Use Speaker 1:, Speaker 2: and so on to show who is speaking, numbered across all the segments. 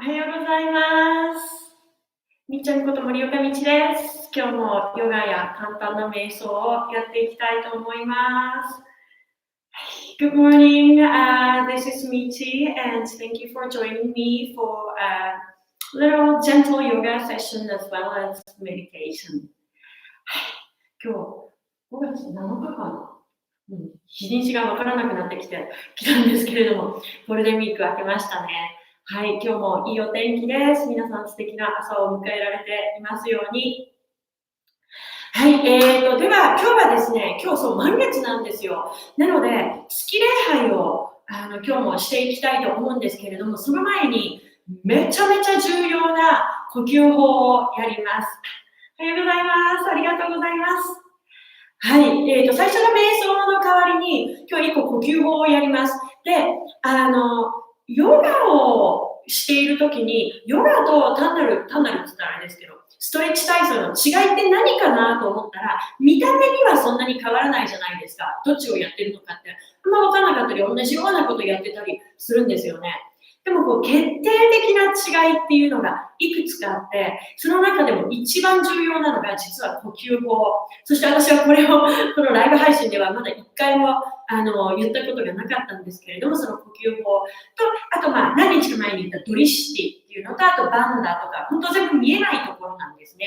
Speaker 1: おはようございます。みっちゃんこと森岡美智です。今日もヨガや簡単な瞑想をやっていきたいと思います。Good morning, this is Michi and thank you for joining me for a little gentle yoga session as well as meditation. 今日5月7日かな、日にちがわからなくなってきたんですけれども、ゴールデンウィーク明けましたね。はい、今日もいいお天気です。皆さん素敵な朝を迎えられていますように。はい、では今日はですね、今日満月なんですよ。なので、月礼拝を今日もしていきたいと思うんですけれども、その前にめちゃめちゃ重要な呼吸法をやります。おはようございます。ありがとうございます。はい、最初の瞑想の代わりに今日1個呼吸法をやります。で、ヨガをしているときに、ヨガと単なるって言ったらあれですけど、ストレッチ体操の違いって何かなと思ったら、見た目にはそんなに変わらないじゃないですか。どっちをやってるのかって、あんま分からなかったり、同じようなことやってたりするんですよね。でも決定的な違いっていうのがいくつかあって、その中でも一番重要なのが実は呼吸法。そして私はこれをこのライブ配信ではまだ1回も言ったことがなかったんですけれども、その呼吸法と、あと何日か前に言ったドリシティっていうのと、あとバンダとか、本当全部見えないところなんですね。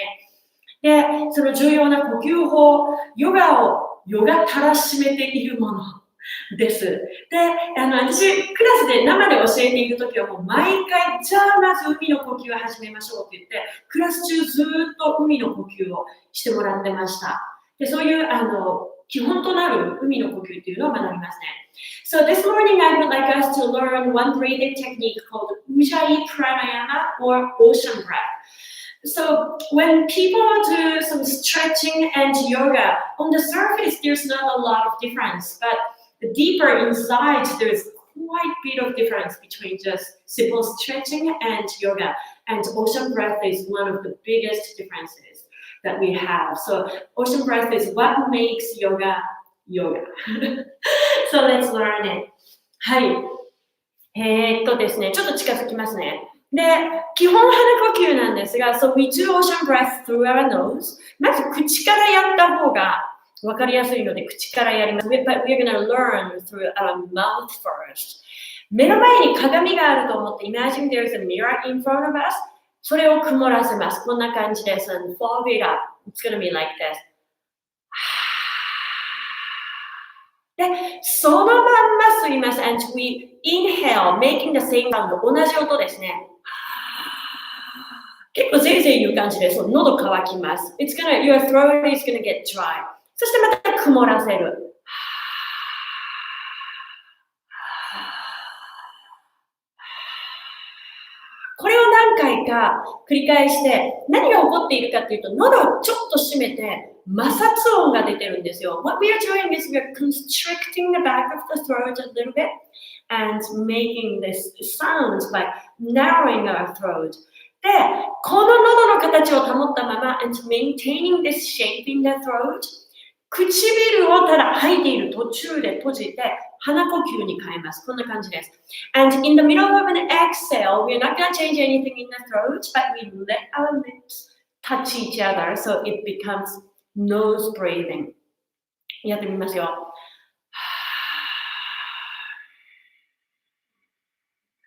Speaker 1: で、その重要な呼吸法、ヨガたらしめているものです。で、私、クラスで生で教えているときはもう毎回、じゃあまず海の呼吸を始めましょうって言って、クラス中ずっと海の呼吸をしてもらってました。で、そういう基本となる海の呼吸っていうのを学びますね。So this morning I would like us to learn one breathing technique called ujjayi pranayama or ocean breath. So when people do some stretching and yoga, on the surface there's not a lot of difference, but deeper inside there's quite a bit of difference between just simple stretching and yoga. And ocean breath is one of the biggest differences that we have. So ocean breath is what makes yoga. So let's learn it. はい。ですね、ちょっと近づきますね。で、基本鼻呼吸なんですが、So we do ocean breath through our nose. まず口からやった方がわかりやすいので、口からやります。But we're going to learn through our mouth first. 目の前に鏡があると思って、Imagine there's a mirror in front of us. それを曇らせます。こんな感じです。And fog it up. It's going to be like this. で、そのまんま吸います。And we inhale, making the same sound. 同じ音ですね。結構ぜいぜい言う感じです。喉乾きます。Your throat is gonna get dry. そしてまた曇らせる。これを何回か繰り返して何が起こっているかというと、喉をちょっと閉めて摩擦音が出てるんですよ。What we are doing is we are constricting the back of the throat a little bit and making this sounds by narrowing our throat. で、この喉の形を保ったまま and maintaining this shape in the throat, 唇をただ吐いている途中で閉じて鼻呼吸に変えます。こんな感じです。And in the middle of an exhale, we're not going to change anything in the throat, but we let our lips touch each other so it becomes nose breathing. やってみますよ。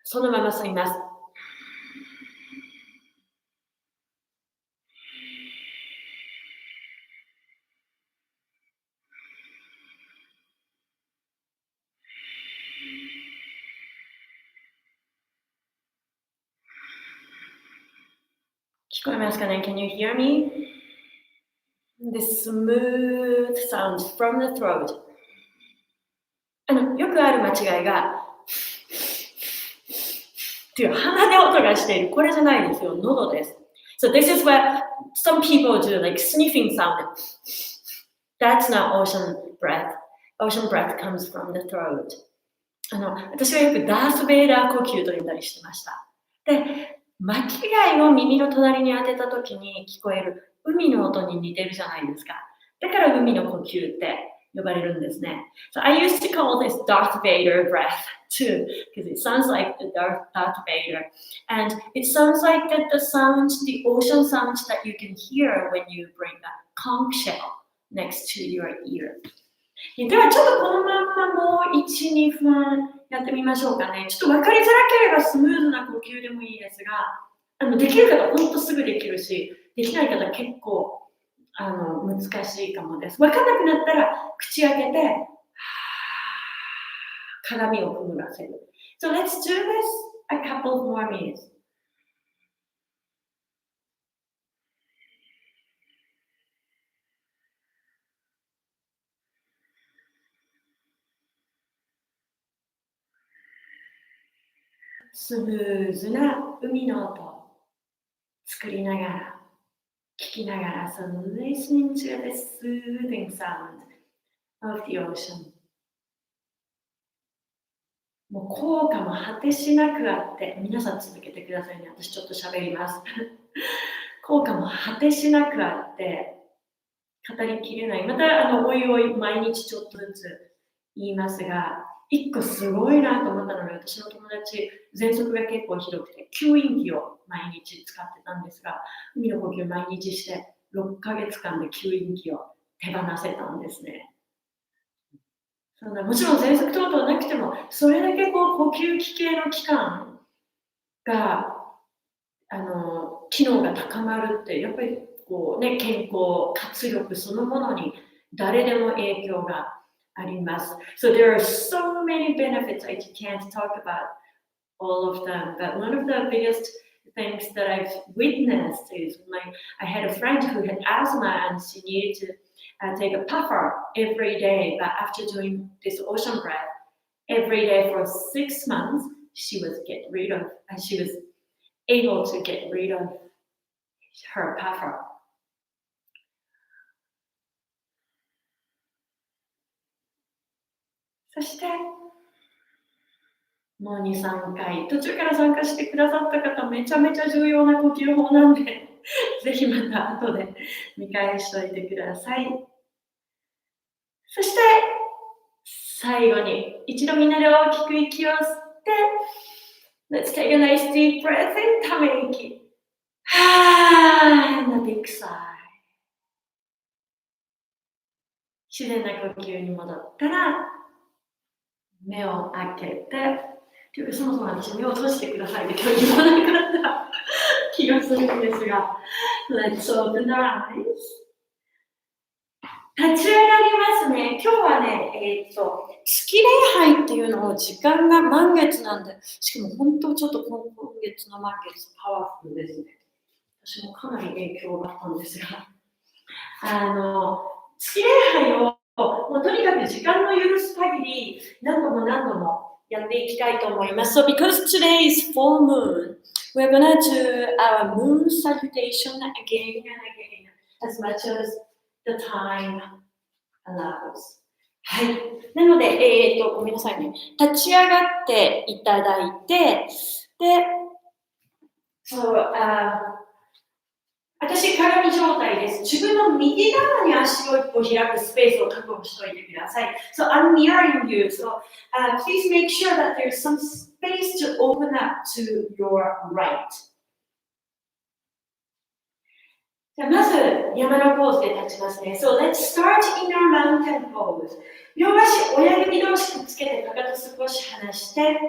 Speaker 1: そのまま吸います。聞こえますかね？ Can you hear me? The smooth sound from the throat. よくある間違いがっていう鼻で音がしている。これじゃないですよ。喉です。So this is what some people do, like sniffing sound. That's not ocean breath. Ocean breath comes from the throat. 私はよくダース・ベイダー呼吸と呼んだりしてました。で、巻貝を耳の隣に当てた時に聞こえる海の音に似てるじゃないですか。だから海の呼吸って呼ばれるんですね。So I used to call this Darth Vader breath too, because it sounds like the Darth Vader. And it sounds like the sound, the ocean sound that you can hear when you bring a conch shell next to your ear. ではちょっとこのまんまもう1、2分やってみましょうかね。ちょっと分かりづらければスムーズな呼吸でもいいですが、できる方は本当すぐできるし、できない方は結構難しいかもです。分かんなくなったら口開けて鏡をくぐらせる。So let's do this a couple more minutes. スムーズな海の音を作りながら、聞きながら、so listening to the soothing sound of the ocean. もう効果も果てしなくあって、皆さん続けてくださいね。私ちょっと喋ります。効果も果てしなくあって、語りきれない。また、おいおい毎日ちょっとずつ言いますが、一個すごいなと思ったのが、私の友達、喘息が結構ひどくて、吸引器を毎日使ってたんですが、海の呼吸毎日して、6ヶ月間で吸引器を手放せたんですね。もちろん喘息等々なくても、それだけ呼吸器系の器官が、機能が高まるって、やっぱり健康、活力そのものに誰でも影響があります。So there are so many benefits. I can't talk about all of them, but one of the biggest things that I've witnessed is I had a friend who had asthma and she needed to take a puffer every day, but after doing this ocean breath every day for 6 months, she was able to get rid of her puffer. そしてもう2、3回途中から参加してくださった方めちゃめちゃ重要な呼吸法なんでぜひまた後で見返しておいてください。そして最後に一度みんなで大きく息を吸って Let's take a nice deep breath in ため息 and a big sigh。 自然な呼吸に戻ったら目を開けて、そもそも私目を閉じてくださいって今日言わなかった気がするんですが Let's open the eyes。 立ち上がりますね。今日はね、月礼拝っていうのを時間が満月なんで、しかも本当ちょっと今月の満月パワフルですね。私もかなり影響があったんですが、月礼拝をもうとにかく時間の許す限り何度もやっていきたいと思います。So because today is full moon, we're gonna do our moon salutation again and again as much as the time allows. はい。なので、ごめんなさいね。立ち上がっていただいて、で、私、鏡状態です。自分の右側に足を一歩開くスペースを確保しておいてください。So I'm mirroring you. So please make sure that there's some space to open up to your right. じゃあまず山のポーズで立ちますね。So let's start in our mountain pose. 両足親指同士くっつけてかかと少し離して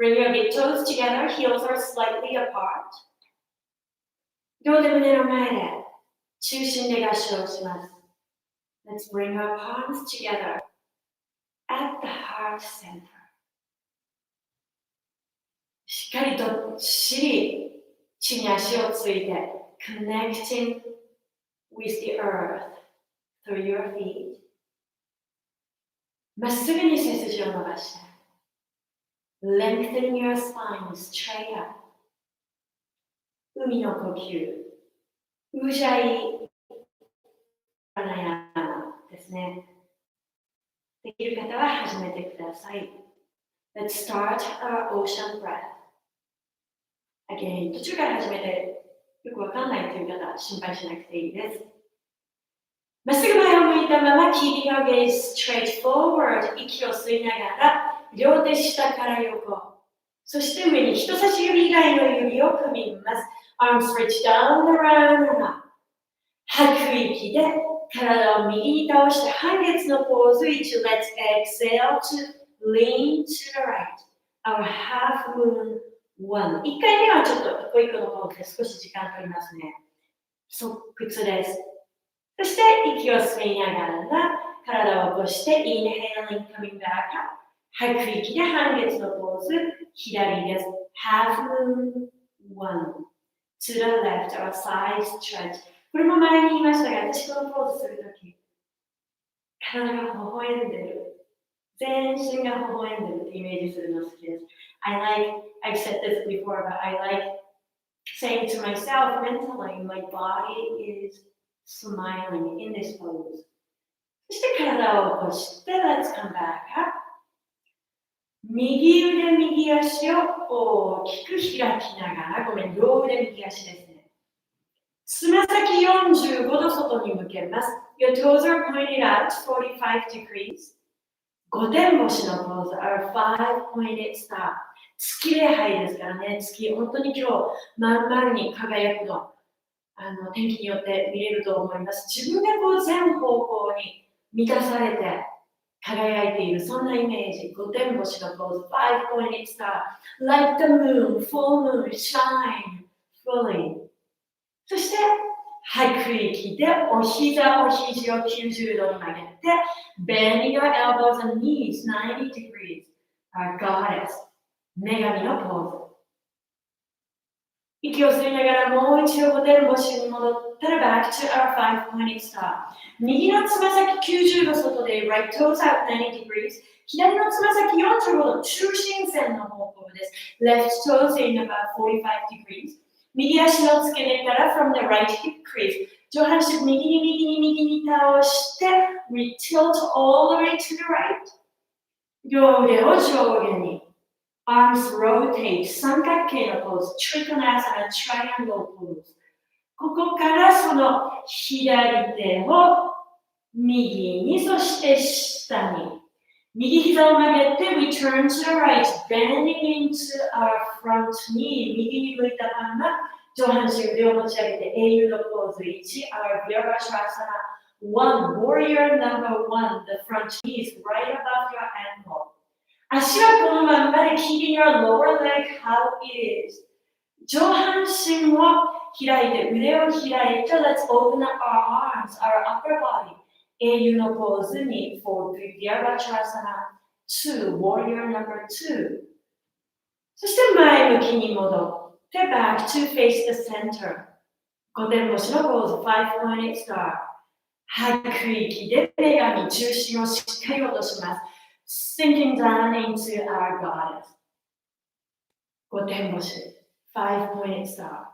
Speaker 1: Bring your big toes together, heels are slightly apart. 両手胸の前で中心で合掌します。Let's bring our palms together at the heart center. しっかりどっしり地に足をついて connecting with the earth through your feet. まっすぐに背筋を伸ばして Lengthening your spine straight up. 海の呼吸ujjayi pranayama ですね。できる方は始めてください。Let's start our ocean breath. Again, 途中から始めてよくわかんないという方は心配しなくていいです。まっすぐ前を向いたまま keeping your gaze straight forward 息を吸いながら両手下から横、そして上に人差し指以外の指を組みます。 Arms reach down around and up。 吐く息で体を右に倒して半月のポーズ。 1 Let's exhale to lean to the right our half moon 1。 1回目はちょっと一個一個のポーズで少し時間取りますね。即屈です。そして息を吸いながら体を起こして Inhaling coming back up。 吐く息で半月のポーズ。左です。 Half moon 1 to the left our side stretch。 これも前に言いましたが、私このポーズするとき体が微笑んでる、全身が微笑んでるってイメージするの好きです。I've said this before, but I like saying to myself mentally, my body is smiling in this pose。 そして体を起こして Let's come back up。 右腕右足を大きく開きながら、両腕右足ですね。つま先45度外に向けます。 Your toes are pointed out 45 degrees。 5点星のポーズ Our 5 pointed star。 月礼拝ですからね、月本当に今日まん丸に輝くの天気によって見れると思います。自分が全方向に満たされて輝いている、そんなイメージ。5点星のポーズ 5 pointed star Like the moon, full moon, shine fully。 そして吐く息でお膝お肘を90度に曲げて Bending your elbows and knees 90 degrees Our goddess、 女神のポーズ。息を吸いながらもう一度5点星に戻ったら Back to our 5 pointed star。 右のつま先90度外で Right toes out 90 degrees。 左のつま先45度中心線の方向です。 Left toes in about 45 degrees。 右足の付け根から From the right hip crease。 上半身右に倒して We tilt all the way to the right。 両腕を上下にArms rotate 三角形のポーズ Trikonasana triangle pose。 ここからその左手を右に、そして下に、右膝を曲げて We turn to the right bending into our front knee。 右に向いたまま上半身腕を持ち上げて英雄のポーズ。 1 Our Virabhadrasana 1 Warrior number 1 The front knee is right above your ankle。足はこのままで keeping your lower leg how it is。 上半身を開いて腕を開いて Let's open up our arms, our upper body。 英雄のポーズに for Virabhadrasana 2 Warrior number 2。 そして前向きに戻って Back to face the center。 5点星のポーズ 5 pointed star。 吐く息で女神中心をしっかり落とします。Sinking down into our goddess。 5点星 5 pointed star。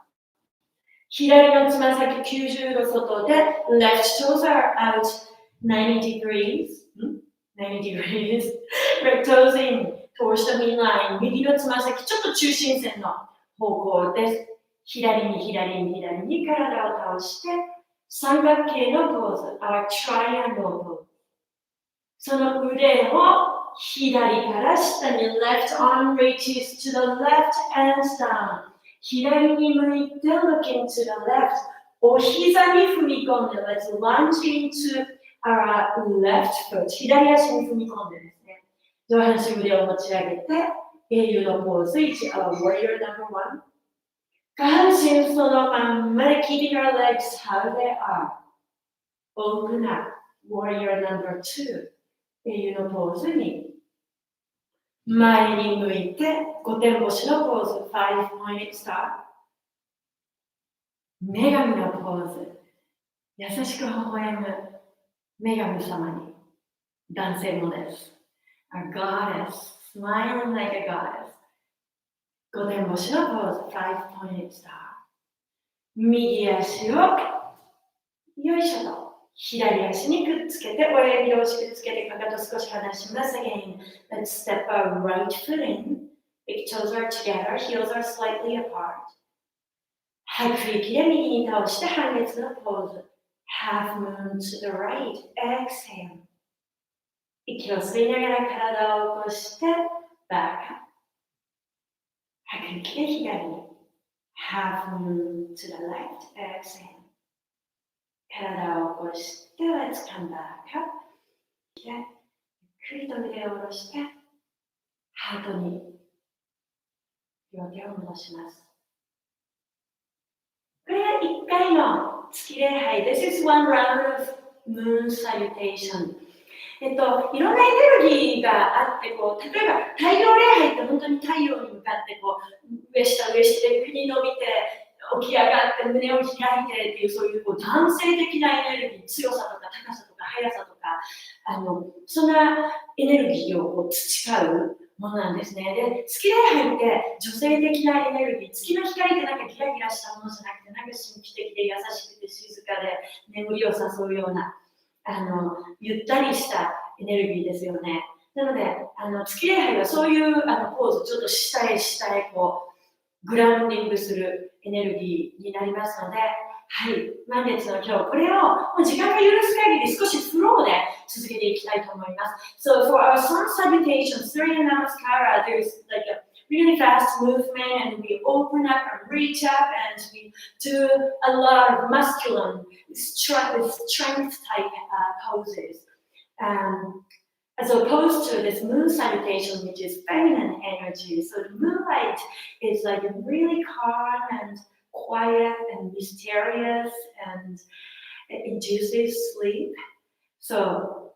Speaker 1: 左のつま先90度外で Left toes are out 90 degrees Right toes in towards the midline。 右のつま先ちょっと中心線の方向です。左に体を倒して三角形のポーズ Our triangle pose。その腕を左から下に Left arm reaches to the left and down。 左に向いて Looking to the left。 お膝に踏み込んで Let's lunge into our left foot。 左足に踏み込んでですね、上半身腕を持ち上げて英雄のポーズ 1 Our warrior number 1。 下半身そのまんまで Keeping our legs how they are。 Open up warrior number 2。英雄のポーズに前に向いて5点星のポーズ 5 pointed star。 女神のポーズ、優しく微笑む女神様に、男性もです。 Our goddess smiling like a goddess。 5点星のポーズ 5 pointed star。 右足をよいしょと左足にくっつけて、親指を押しくっつけて、かかと少し離します。Again, let's step our right foot in. Big toes are together, heels are slightly apart. 吐く息で右に倒して半月のポーズ。half moon to the right, exhale. 息を吸いながら体を起こして、back up. 吐く息で左に。half moon to the left, exhale. 体を起こして、let's come back up. ゆっくりと腕を下ろして、ハートに両手を戻します。これが1回の月礼拝。This is one round of moon salutation. いろんなエネルギーがあって、例えば太陽礼拝って本当に太陽に向かって上下で首に伸びて起き上がって胸を開いてっていうそういう男性的なエネルギー、強さとか高さとか速さとか、そんなエネルギーを培うものなんですね。で、月礼拝って女性的なエネルギー、月の光ってなんかギラギラしたものじゃなくて、なんか神秘的で優しくて静かで眠りを誘うようなゆったりしたエネルギーですよね。なので、月礼拝はそういうポーズ、ちょっと下へグラウンディングするエネルギーになりますので、はい、満月の今日、これをもう時間が許す限り少しフローで続けていきたいと思います。So for our sun salutation, during the namaskar, there's like a really fast movement and we open up and reach up and we do a lot of masculine strength type poses. As opposed to this moon salutation, which is feminine energy. So the moonlight is like really calm and quiet and mysterious and it induces sleep. So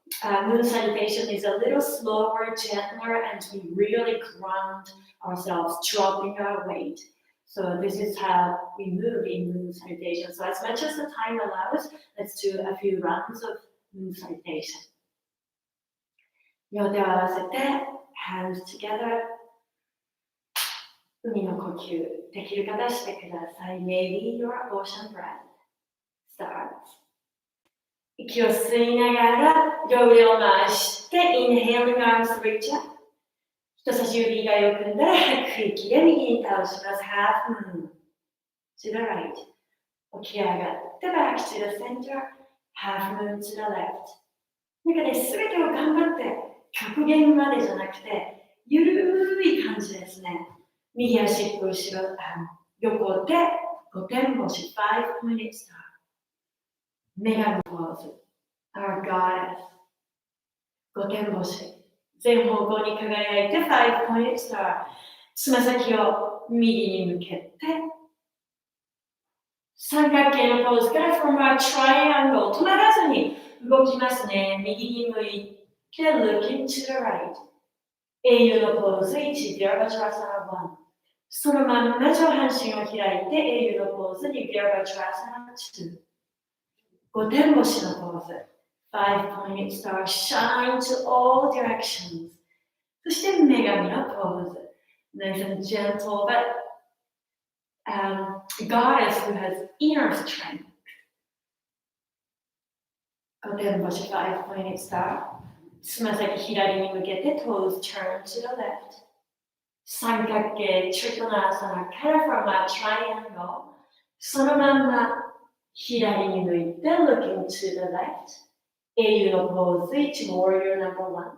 Speaker 1: moon salutation is a little slower, gentler, and we really ground ourselves, dropping our weight. So this is how we move in moon salutation. So as much as the time allows, let's do a few rounds of moon salutation. 両手を合わせて hands together 海の呼吸できる方してください。 Maybe your ocean breath starts 息を吸いながら両腕を回して Inhaling arms reach up 人差し指以外を組んだら吐く息で右に倒します。 Half moon to the right 起き上がって back to the center Half moon to the left なんかね、すべてを頑張って極限までじゃなくて、ゆるい感じですね。右足後ろ、横手、五点星、5 pointed star。女神ポーズ、Our Goddess。五点星、全方向に輝いて、5 pointed star。つま先を右に向けて、三角形のポーズから、from our triangle、止まらずに動きますね。右に向いて、looking to the right。英雄のポーズ1、Virabhadrasana 1。そのまんま上半身を開いて、英雄のポーズに Virabhadrasana 2。五点星のポーズ。5 pointed star, shine to all directions。そして女神のポーズ。Nice and gentle, but goddess who has inner strength。五点星5 pointed star。つま先左に向けて toes turn to the left 三角形 Trikonasana から from a triangle そのまんま左に向いて looking to the left 英雄のポーズ1 warrior number 1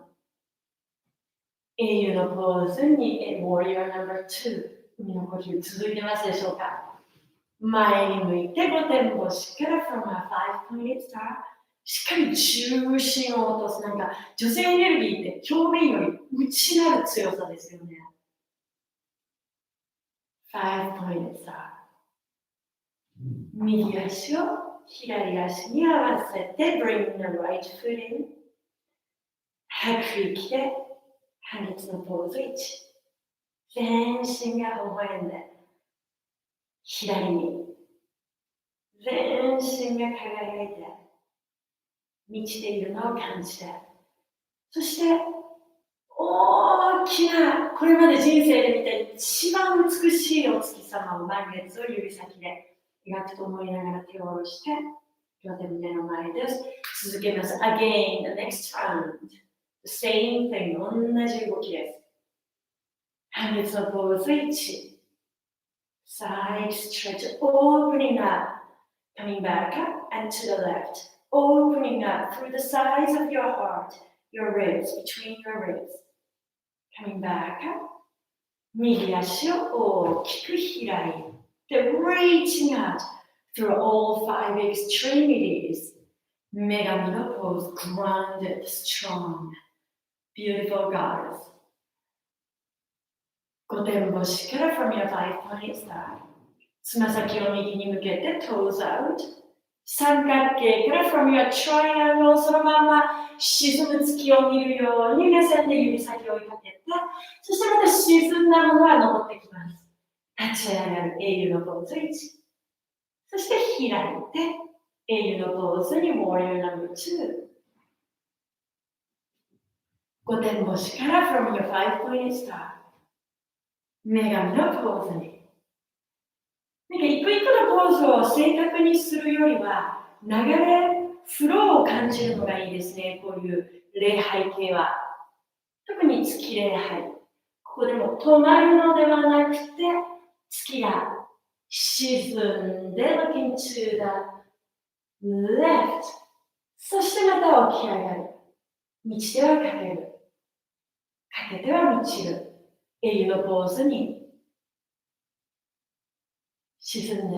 Speaker 1: 英雄のポーズ2 warrior number 2海の呼吸続いてますでしょうか前に向いて5点星から from a 5 pointed starしっかり重心を落とす。なんか女性エネルギーって表面より内なる強さですよね。5 pointed star。右足を左足に合わせて bring the right foot in。吐く息で半月のポーズ1。全身が微笑んで左に。全身が輝いて満ちているのを感じて、そして大きなこれまで人生で見た一番美しいお月様を満月を指先で描くと思いながら手を下ろして両手胸の前です。続けます。Again, the next round. The same thing. 同じ動きです。半月のポーズ1。Side stretch, opening up. Coming back up and to the left. Opening up through the sides of your heart, your ribs, between your ribs. Coming back up. 右足を大きく開いて reaching out through all five extremities. 女神のポーズ grounded, strong, beautiful goddess. 御殿干しから from your five-pointed star. つま先を右に向けて toes out. 三角形から from your triangle そのまま沈む月を見るように目線で指先を追いかけて、そしてまた沈んだものが登ってきます。立ち上がる英雄のポーズ1。そして開いて英雄のポーズに Warrior No. 2。御殿干しから from your five-pointed star。女神のポーズに。一個一個のポーズを正確にするよりは、流れ、フローを感じるのがいいですね。こういう礼拝系は。特に月礼拝。ここでも止まるのではなくて、月が沈んで looking to the left。そしてまた起き上がる。満ちてはかける。かけては満ちる。英雄のポーズに。沈んで、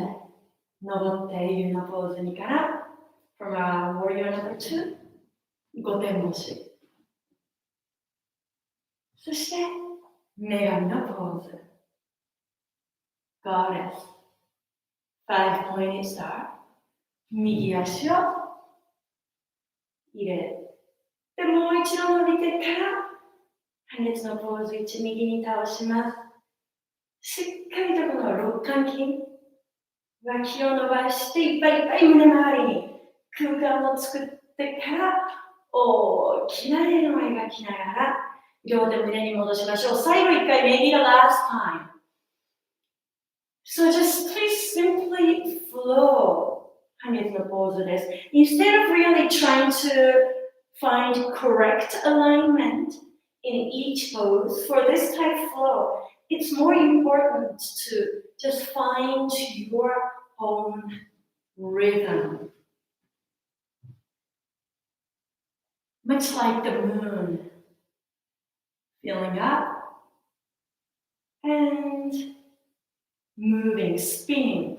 Speaker 1: 登って英雄のポーズにから、from our warrior No. 2、御殿干し。そして、女神のポーズ。Goddess。Five-pointed star。右足を入れて、もう一度伸びてから、半月のポーズ1、右に倒します。しっかりとこの肋間筋。脇を伸ばしていっぱいいっぱい胸周りに空間を作ってから大きな円を描きながら両手胸に戻しましょう。最後一回 maybe the last time. So just please simply flow. 半月のポーズです。Instead of really trying to find correct alignment in each pose for this type of flow, it's more important to just find your own rhythm. Much like the moon, filling up and moving, spinning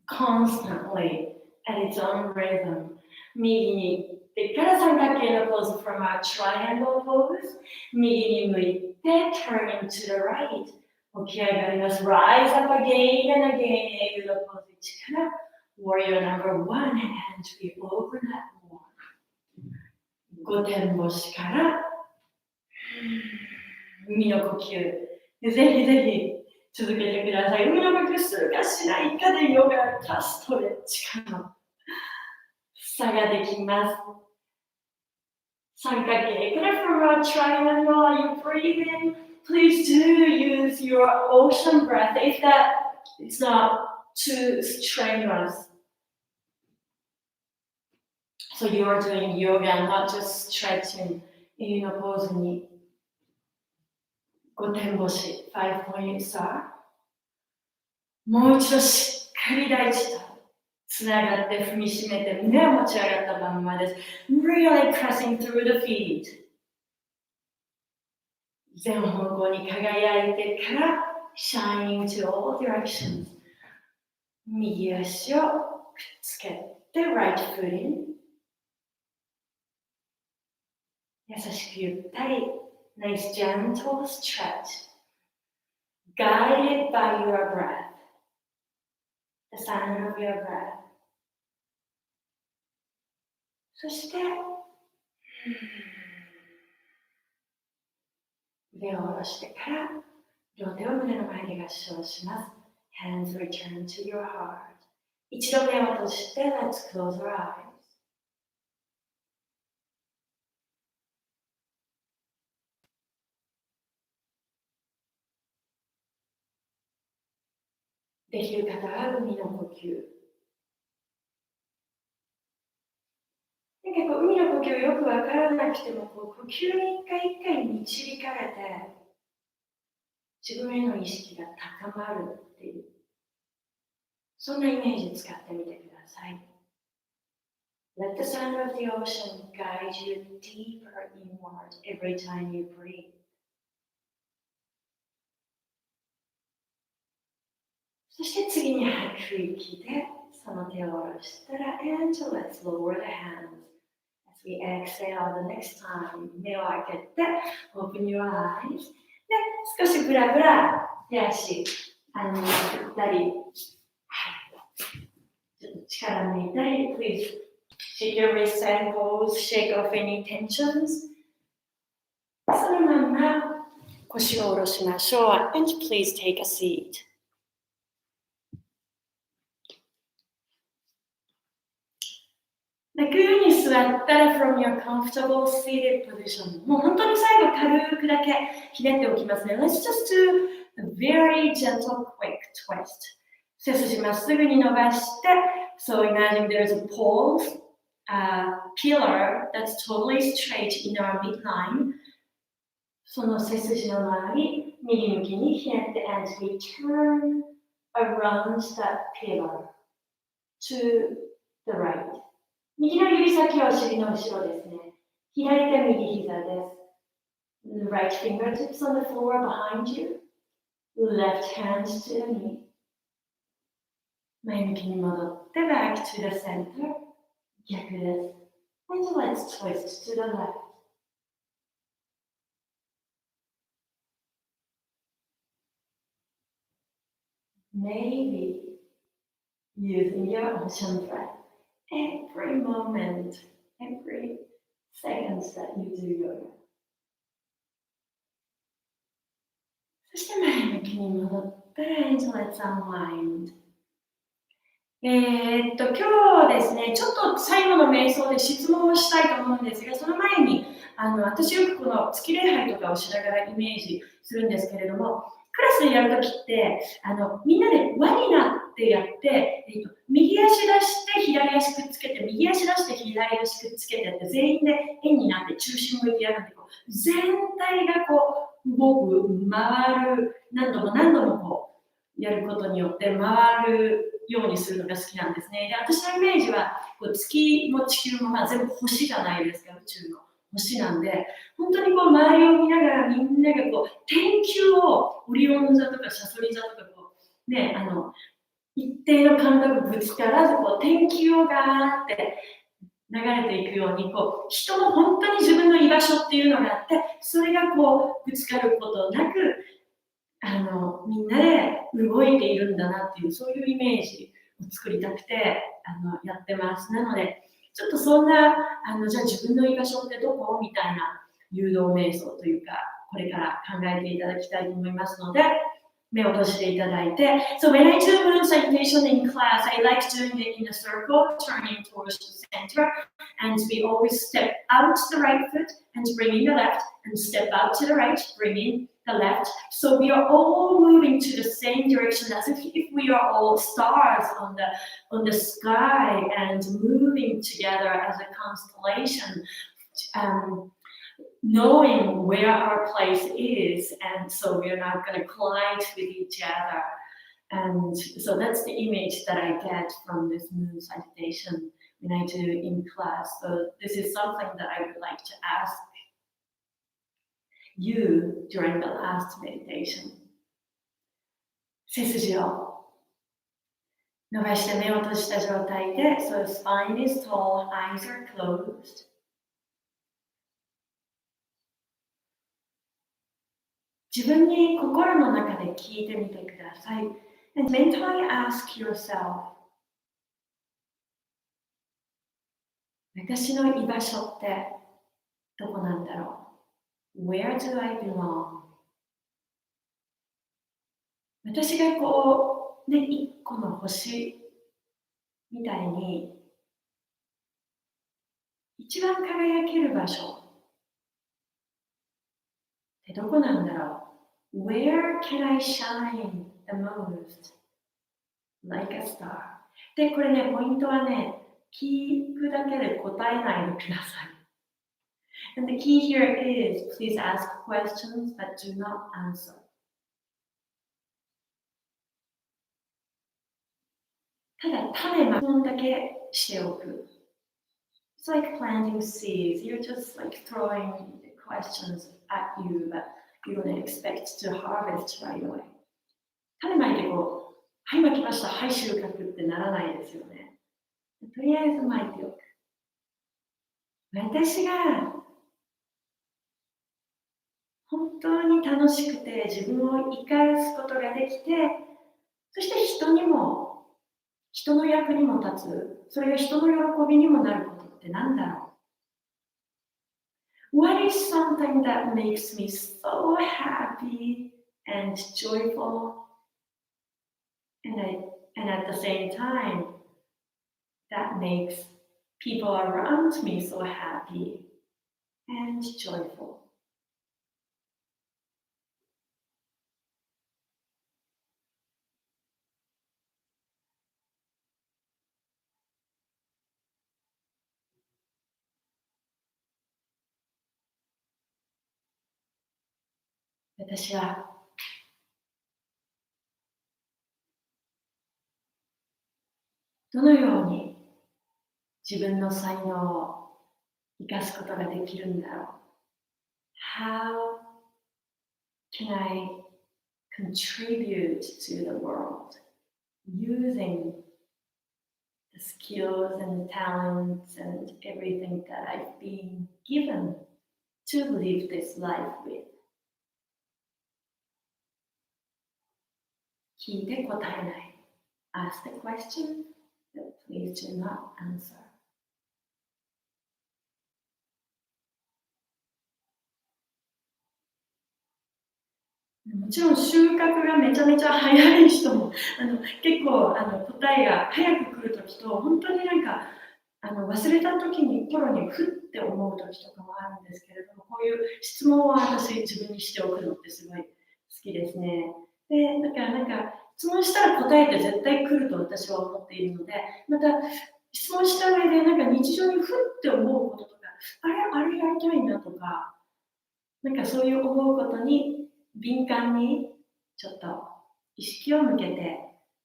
Speaker 1: constantly at its own rhythm. 右に行ってから三角形のポーズ from our triangle pose. 右に向いて turning to the right. 起き上がります。Rise up again and again. 英雄のポーズ1から Warrior No. 1 and we open that more. 御殿干しから海の呼吸。ぜひぜひ続けてください。海の呼吸するかしないかでヨガかストレッチかの差ができます。三角形から from our triangle, you breathe in.Please do use your ocean breath if that is not too strenuous. So you are doing yoga, not just stretching. 英雄のポーズに御殿干し 5-point star。もう一度しっかり大地とつながって踏みしめて胸を持ち上がったまんまです。Really pressing through the feet.全方向に輝いてから shining to all directions 右足をくっつけて right foot in 優しくゆったり nice gentle stretch guided by your breath the sound of your breath そして腕を下ろしてから両手を胸の前に合掌します。Hands return to your heart. 一度目を閉じて Let's close our eyes. できる方は海の呼吸。結構海の呼吸よくわからなくても呼吸に一回一回導かれて自分への意識が高まるっていうそんなイメージ使ってみてください。Let the sound of the ocean guide you deeper inward every time you breathe. そして次に吐く息でその手を下ろしたら and let's lower the hands as we exhale the next time. 目を開けて open your eyes で少しブラブラ手足振ったりちょっと力抜いたり please shake your wrist ankles, shake off any tensions そのまま腰を下ろしましょう and please take a seat楽に座ったら from your comfortable seated position もう本当に最後軽くだけひねっておきますね Let's just do a very gentle quick twist 背筋まっすぐに伸ばして So imagine there's a pole pillar that's totally straight in our midline その背筋の周り右向きにひねって and we turn around that pillar to the right右の指先はお尻の後ろですね。左手右膝です。Right fingertips on the floor behind you. Left hand to the knee. 前向きに戻って back to the center. 逆です。And let's twist to the left. Maybe using your ocean breath.Every moment, every seconds that you do yoga. そして前向きに戻ったら and let's unwind. 今日ですね、ちょっと最後の瞑想で質問をしたいと思うんですが、その前に私よくこの月礼拝とかをしながらイメージするんですけれども、クラスでやるときってみんなで輪になってやって、右足出して左足くっつけて右足出して左足くっつけてって全員で円になって中心向いてやるんで全体がこう動く回る何度も何度もこうやることによって回るようにするのが好きなんですね。で私のイメージはこう月も地球も全部星じゃないですか宇宙の。星なんで、本当にこう周りを見ながらみんながこう天球をオリオン座とかシャソリ座とかこうね一定の感覚ぶつからずこう天球をガーって流れていくようにこう人も本当に自分の居場所っていうのがあってそれがこうぶつかることなくみんなで動いているんだなっていうそういうイメージを作りたくてやってます。なのでちょっとそんなじゃあ自分の居場所ってどこみたいな誘導瞑想というかこれから考えていただきたいと思いますので目を閉じていただいて So when I do moon salutation in class, I like doing it in a circle, turning towards the center and we always step out to the right foot and bring in the left and step out to the right, bring in the left. So we are all moving to the same direction as if we are all stars on the sky and moving together as a constellation, knowing where our place is, and so we are not going to collide with each other. And so that's the image that I get from this moon salutation when I do in class. So this is something that I would like to ask you during the last meditation. 背筋を伸ばして目を閉じた状態で So spine is tall, eyes are closed. 自分に心の中で聞いてみてください。And mentally ask yourself 私の居場所ってどこなんだろう Where do I belong? 私がこう、一個の星みたいに一番輝ける場所ってどこなんだろう Where can I shine the most? Like a star. で、これね、ポイントはね、聞くだけで答えないでください。And the key here is, please ask questions but do not answer. ただ種まきだけしておく。It's like planting seeds. You're just like throwing questions at you, but you don't expect to harvest right away. 種まいてこう、はいまきました、はい収穫ってならないですよね。とりあえずまいておく。私が本当に楽しくて自分を生かすことができて、そして人の役にも立つ、それが人の喜びにもなることって何だろう？ What is something that makes me so happy and joyful and at the same time that makes people around me so happy and joyful? 私はどのように自分の才能を生かすことができるんだろう。How can I contribute to the world using the skills and the talents and everything that I've been given to live this life with? 聞いて答えない。Ask the question, but please do not answer. もちろん収穫がめちゃめちゃ早い人も結構答えが早く来るときと、本当に忘れた時に頃にふって思うときとかもあるんですけれども、こういう質問は私自分にしておくのってすごい好きですね。で、だから質問したら答えて絶対来ると私は思っているので、また質問した上で日常にふって思うこととか、あれやりたいなとか、そういう思うことに敏感にちょっと意識を向けて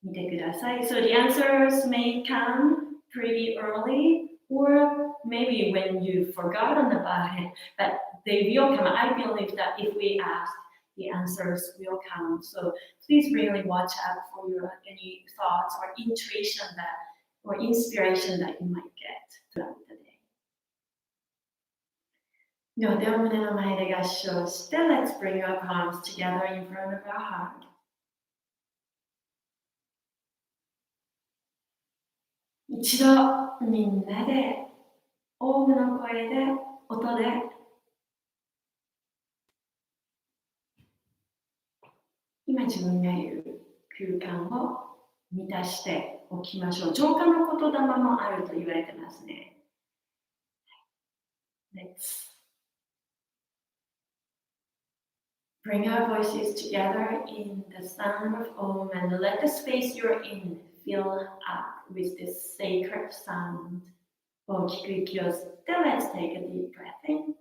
Speaker 1: みてください。So the answers may come pretty early or maybe when you've forgotten about it, but they will come. I believe that if we ask, the answers will come. So please really watch out for your any thoughts or intuition or inspiration that you might get throughout the day. では手を胸の前で合掌して Let's bring our palms together in front of our heart. 一度みんなで大の声で音で今自分がいる空間を満たしておきましょう。浄化の言霊もあると言われてますね。Let's bring our voices together in the sound of Om and let the space you're in fill up with this sacred sound. 大きく息を吸って Let's take a deep breath in.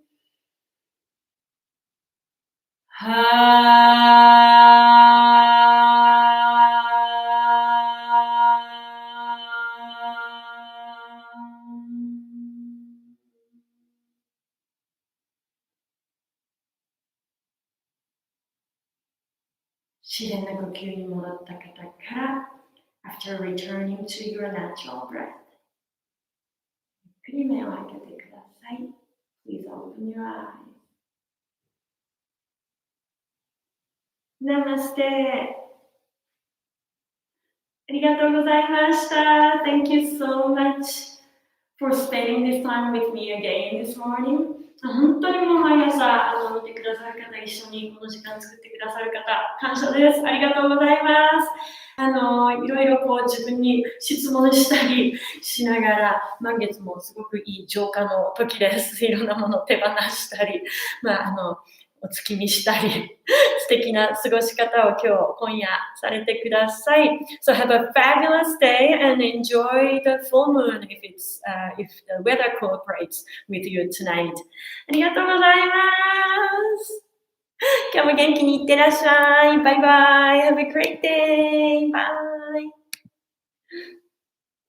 Speaker 1: 自然な呼吸に戻った方から After returning to your natural breath ゆっくり目を開けてください。 Please open your eyes. Namaste. ありがとうございました。Thank you so much for spending this time with me again this morning. 本当にもう毎朝見てくださる方、一緒にこの時間作ってくださる方、感謝です。ありがとうございます。いろいろ自分に質問したりしながら、満月もすごくいい浄化の時です。いろんなものを手放したり、お月見したり、素敵な過ごし方を今夜されてください。So have a fabulous day and enjoy the full moon if the weather cooperates with you tonight. ありがとうございます。今日も元気にいってらっしゃい。バイバイ。Have a great day. Bye.